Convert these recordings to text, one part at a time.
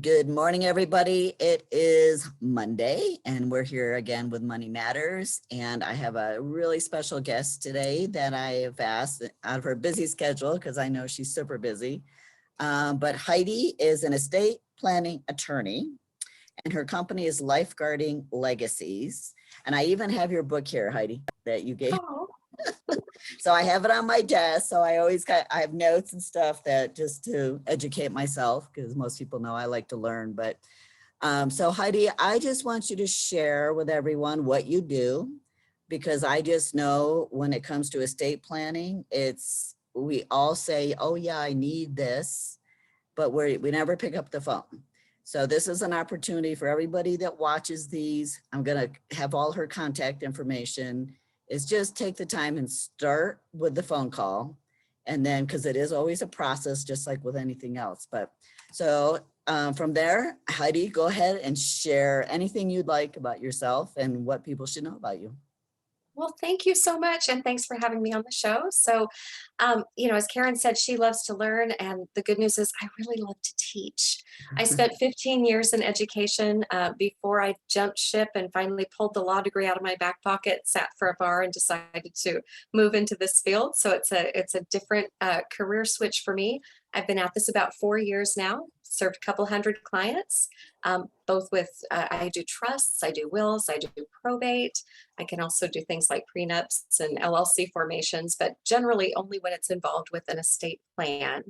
Good morning, everybody. It is Monday, and we're here again with Money Matters. And I have a really special guest today that I have asked out of her busy schedule because I know she's super busy. But Heidi is an estate planning attorney, and her company is Lifeguarding Legacies. And I even have your book here, Heidi, that you gave. Oh, So I have it on my desk. So I have notes and stuff that just to educate myself, because most people know I like to learn. But so Heidi, I just want you to share with everyone what you do, because I just know when it comes to estate planning, we all say, oh yeah, I need this, but we never pick up the phone. So this is an opportunity for everybody that watches these. I'm gonna have all her contact information. Is just take the time and start with the phone call. And then, because it is always a process, just like with anything else. But so from there, Heidi, go ahead and share anything you'd like about yourself and what people should know about you. well, thank you so much. And thanks for having me on the show. So, as Karen said, she loves to learn. And the good news is I really love to teach. I spent 15 years in education before I jumped ship and finally pulled the law degree out of my back pocket, sat for a bar and decided to move into this field. So it's a different career switch for me. I've been at this about 4 years now, served a couple hundred clients, both with, I do trusts, I do wills, I do probate. I can also do things like prenups and LLC formations, but generally only when it's involved with an estate plan.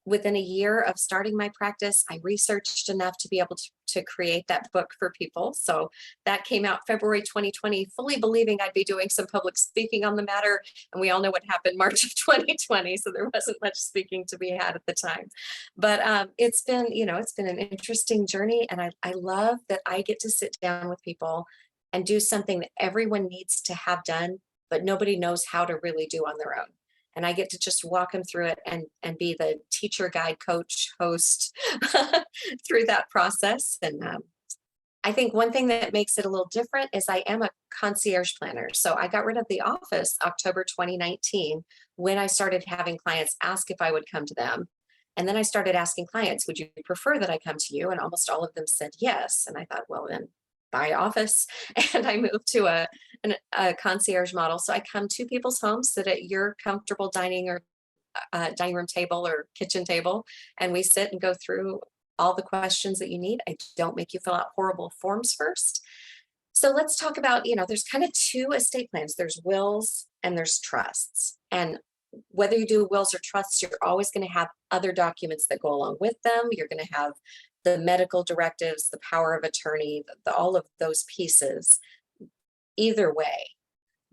Within a year of starting my practice, I researched enough to be able to create that book for people. So that came out February 2020, fully believing I'd be doing some public speaking on the matter. And we all know what happened March of 2020. So there wasn't much speaking to be had at the time. But it's been an interesting journey. And I love that I get to sit down with people and do something that everyone needs to have done, but nobody knows how to really do on their own. And I get to just walk them through it and be the teacher, guide, coach, host through that process. And I think one thing that makes it a little different is I am a concierge planner. So I got rid of the office October 2019 when I started having clients ask if I would come to them. And then I started asking clients, would you prefer that I come to you? And almost all of them said yes. And I thought, well, then buy office. And I moved to a concierge model. So I come to people's homes, sit at your comfortable dining or dining room table or kitchen table, and we sit and go through all the questions that you need. I don't make you fill out horrible forms first. So let's talk about, there's kind of two estate plans. There's wills and there's trusts. And whether you do wills or trusts, you're always going to have other documents that go along with them. You're going to have the medical directives, the power of attorney, all of those pieces, either way.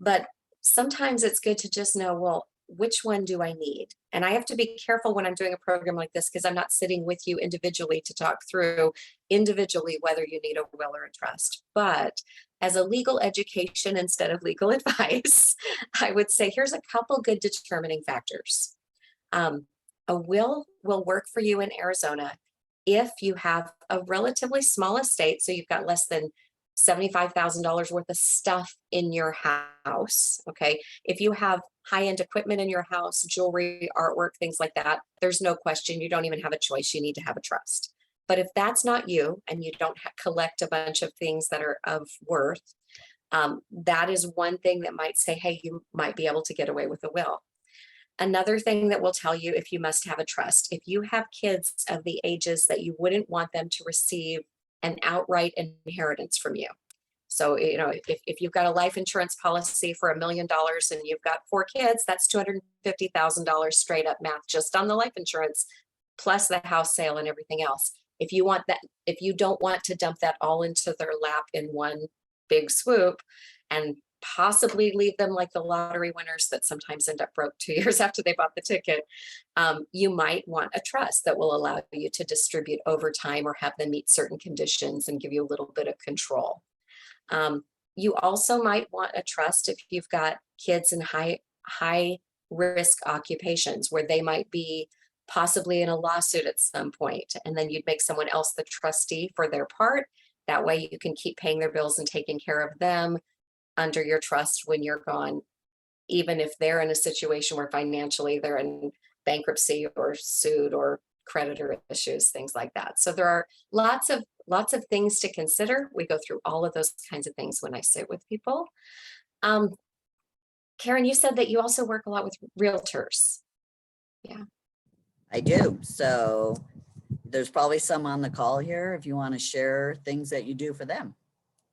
But sometimes it's good to just know, well, which one do I need? And I have to be careful when I'm doing a program like this because I'm not sitting with you individually to talk through individually whether you need a will or a trust. But as a legal education instead of legal advice, I would say here's a couple good determining factors. A will work for you in Arizona if you have a relatively small estate, so you've got less than $75,000 worth of stuff in your house, okay? If you have high-end equipment in your house, jewelry, artwork, things like that, there's no question, you don't even have a choice, you need to have a trust. But if that's not you, and you don't collect a bunch of things that are of worth, that is one thing that might say, hey, you might be able to get away with a will. Another thing that will tell you if you must have a trust, if you have kids of the ages that you wouldn't want them to receive an outright inheritance from you. So, if you've got a life insurance policy for $1 million and you've got 4 kids, that's $250,000 straight up math just on the life insurance, plus the house sale and everything else. If you don't want to dump that all into their lap in one big swoop and possibly leave them like the lottery winners that sometimes end up broke 2 years after they bought the ticket, you might want a trust that will allow you to distribute over time or have them meet certain conditions and give you a little bit of control. You also might want a trust if you've got kids in high risk occupations where they might be possibly in a lawsuit at some point, and then you'd make someone else the trustee for their part. That way you can keep paying their bills and taking care of them under your trust when you're gone, even if they're in a situation where financially they're in bankruptcy or sued or creditor issues, things like that. So there are lots of things to consider. We go through all of those kinds of things when I sit with people. Um, Karen, you said that you also work a lot with realtors. Yeah. I do. So there's probably some on the call here if you want to share things that you do for them.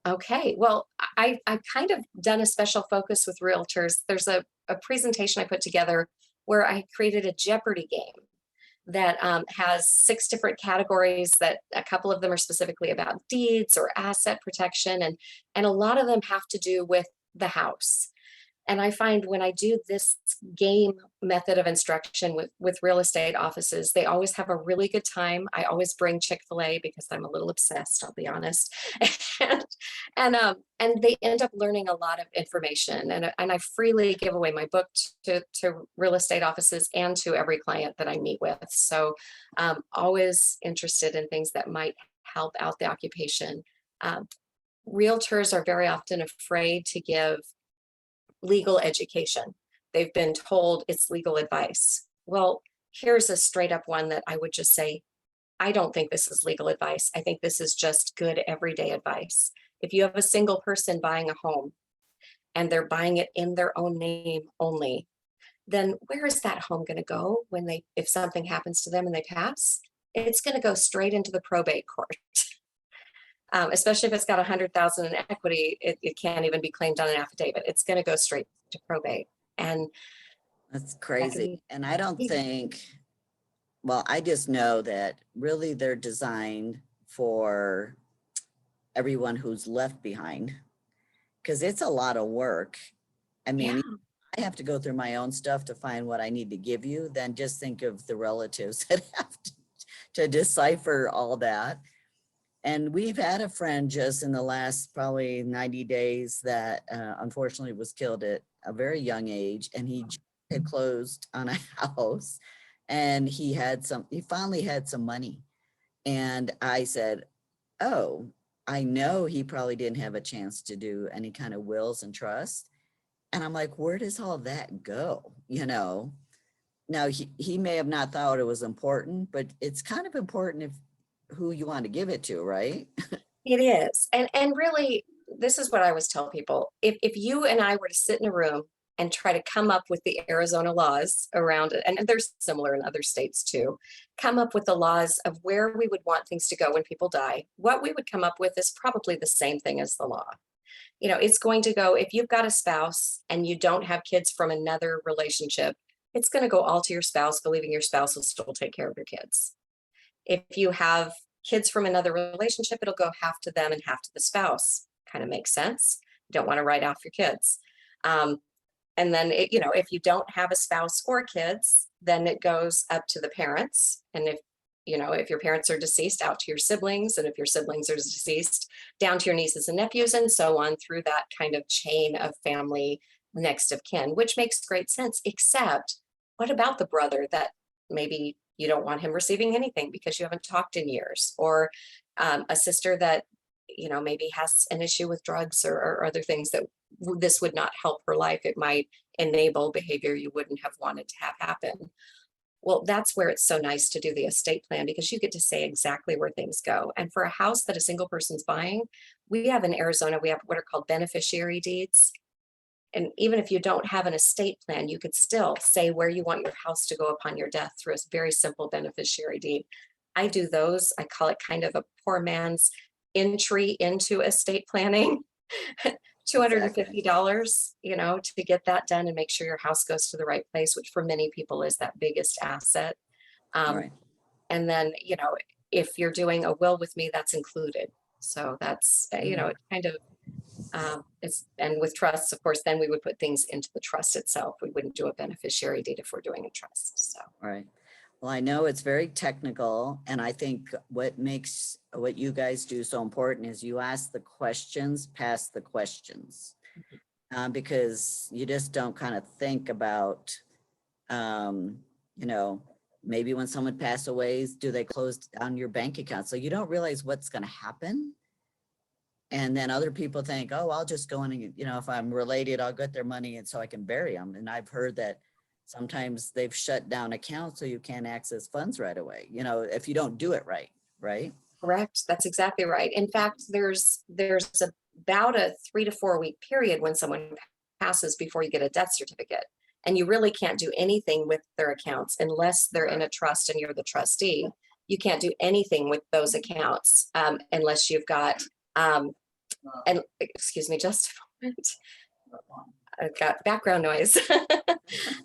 Okay, well, I've kind of done a special focus with realtors. There's a presentation I put together where I created a Jeopardy game that has 6 different categories, that a couple of them are specifically about deeds or asset protection, and a lot of them have to do with the house. And I find when I do this game method of instruction with real estate offices, they always have a really good time. I always bring Chick-fil-A because I'm a little obsessed, I'll be honest. and and they end up learning a lot of information. And I freely give away my book to real estate offices and to every client that I meet with. So always interested in things that might help out the occupation. Um, Realtors are very often afraid to give legal education. They've been told it's legal advice. Well, here's a straight up one that I would just say, I don't think this is legal advice. I think this is just good everyday advice. If you have a single person buying a home and they're buying it in their own name only, then where is that home going to go when if something happens to them and they pass? It's going to go straight into the probate court. Especially if it's got 100,000 in equity, it can't even be claimed on an affidavit. It's going to go straight to probate. And That's crazy. And I don't think, well, I just know that really they're designed for everyone who's left behind, because it's a lot of work. I mean, yeah, I have to go through my own stuff to find what I need to give you. Then just think of the relatives that have to decipher all that. And we've had a friend just in the last probably 90 days that unfortunately was killed at a very young age. And he had closed on a house and he finally had some money. And I said, oh, I know he probably didn't have a chance to do any kind of wills and trust. And I'm like, where does all that go? Now he may have not thought it was important, but it's kind of important if who you want to give it to, right? it is. And really, this is what I always tell people. If you and I were to sit in a room and try to come up with the Arizona laws around it, and they're similar in other states too, come up with the laws of where we would want things to go when people die, what we would come up with is probably the same thing as the law. It's going to go, if you've got a spouse and you don't have kids from another relationship, it's going to go all to your spouse, believing your spouse will still take care of your kids. If you have kids from another relationship, it'll go half to them and half to the spouse. Kind of makes sense. You don't want to write off your kids. And then, if you don't have a spouse or kids, then it goes up to the parents. And if your parents are deceased, out to your siblings. And if your siblings are deceased, down to your nieces and nephews, and so on through that kind of chain of family next of kin, which makes great sense. Except, what about the brother that maybe you don't want him receiving anything because you haven't talked in years, or a sister that maybe has an issue with drugs or other things that this would not help her life. It might enable behavior you wouldn't have wanted to have happen. Well, that's where it's so nice to do the estate plan, because you get to say exactly where things go. And for a house that a single person's buying, we have in Arizona, we have what are called beneficiary deeds. And even if you don't have an estate plan, you could still say where you want your house to go upon your death through a very simple beneficiary deed. I do those. I call it kind of a poor man's entry into estate planning. $250, to get that done and make sure your house goes to the right place, which for many people is that biggest asset. Right. And then, if you're doing a will with me, that's included. So that's, it kind of, and with trusts, of course, then we would put things into the trust itself. We wouldn't do a beneficiary deed if we're doing a trust. So. Right. Well, I know it's very technical, and I think what makes what you guys do so important is you ask the questions past the questions, because you just don't kind of think about, maybe when someone passed away, do they close down your bank account? So you don't realize what's going to happen. And then other people think, oh, I'll just go in and, if I'm related, I'll get their money and so I can bury them. And I've heard that sometimes they've shut down accounts so you can't access funds right away, you know, if you don't do it right, right? Correct. That's exactly right. In fact, about a 3 to 4 week period when someone passes before you get a death certificate. And you really can't do anything with their accounts unless they're in a trust and you're the trustee. You can't do anything with those accounts unless you've got, and excuse me, just a moment. I've got background noise.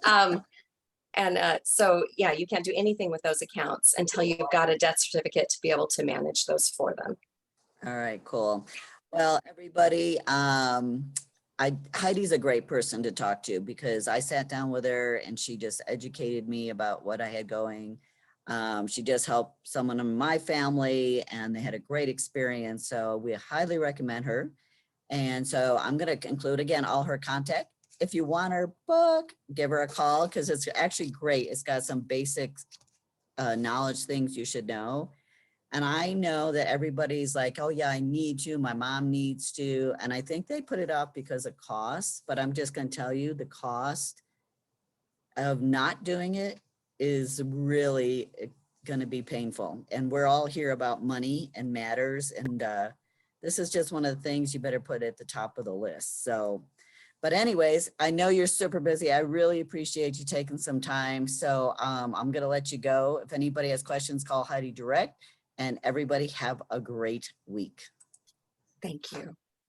um, so, yeah, you can't do anything with those accounts until you've got a death certificate to be able to manage those for them. All right, cool. Well, everybody, Heidi's a great person to talk to because I sat down with her and she just educated me about what I had going. She just helped someone in my family and they had a great experience. So we highly recommend her. And so I'm going to include again all her contact. If you want her book, give her a call because it's actually great. It's got some basic knowledge things you should know. And I know that everybody's like, oh yeah, I need to, my mom needs to. And I think they put it off because of costs, but I'm just going to tell you the cost of not doing it is really going to be painful. And we're all here about money and matters. And this is just one of the things you better put at the top of the list. So, but anyways, I know you're super busy. I really appreciate you taking some time. So I'm going to let you go. If anybody has questions, call Heidi direct, and everybody have a great week. Thank you.